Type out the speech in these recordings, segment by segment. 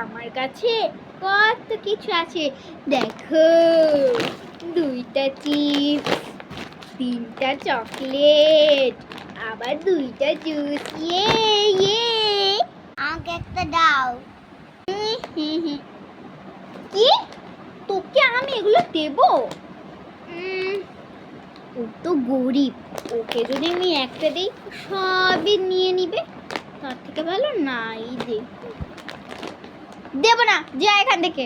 আমার কাছে কত কিছু আছে দেখো। 2টা চিপস, 3টা চকলেট, আবার 2টা জুস। আমাকে একটা দাও। কি? তোকে আমি এগুলো দেবো? ও তো গরিব, ওকে যদি আমি একটা দিই সবই নিয়ে নিবে। তার থেকে ভালো নাই দে। দেবো না, যা এখান থেকে।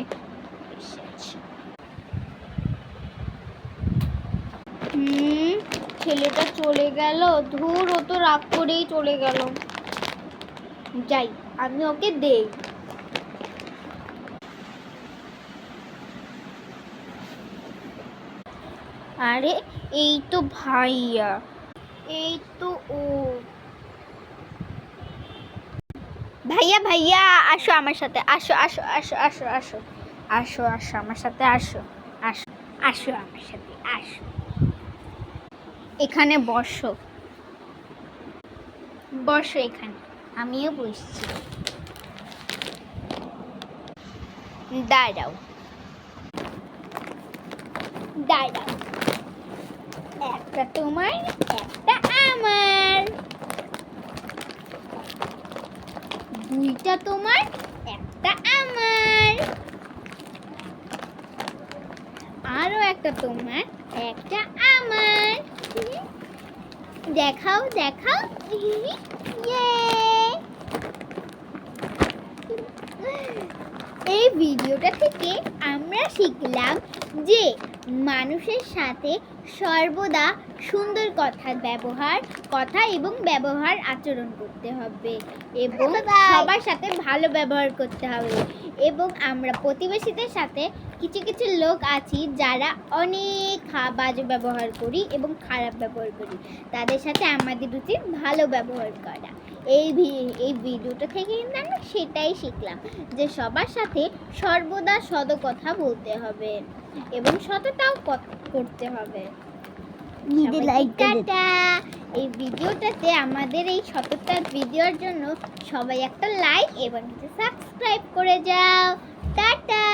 ছেলেটা চলে গেল। ধুর, ও তো রাগ করেই চলে গেল। যাই, আমি ওকে দেই। আরে এই তো ভাইয়া, এই তো ও। ভাইয়া ভাইয়া, আসো আমার সাথে, আসো আসো আসো আসো আসো আসো আসো আমার সাথে, আসো আসো আসো আমার সাথে, আসো। এখানে বসো, বসো এখানে, আমিও বসছি। দাঁড়াও দাঁড়াও, একটা তোমার, একটা আমার। 2টা তোমার, একটা আমার। আরো একটা তোমার, একটা আমার। দেখাও দেখাও। এই ভিডিওটা থেকে আমরা শিখলাম যে মানুষের সাথে সর্বদা সুন্দর কথা এবং ব্যবহার আচরণ করতে হবে এবং সবার সাথে ভালো ব্যবহার করতে হবে। এবং আমরা প্রতিবেশীদের সাথে কিছু কিছু লোক আছি যারা অনেক বাজে ব্যবহার করি এবং খারাপ ব্যবহার করি, তাদের সাথে আমাদের উচিত ভালো ব্যবহার করা। এই ভিডিওটা থেকে কিন্তু আমরা সেটাই শিখলাম যে সবার সাথে সর্বদা সৎ কথা বলতে হবে এবং সততাও করতে হবে। টাটা। এই ভিডিওটাতে আমাদের এই সততার ভিডিওর জন্য সবাই একটা লাইক এবং সাবস্ক্রাইব করে যাও। টাটা।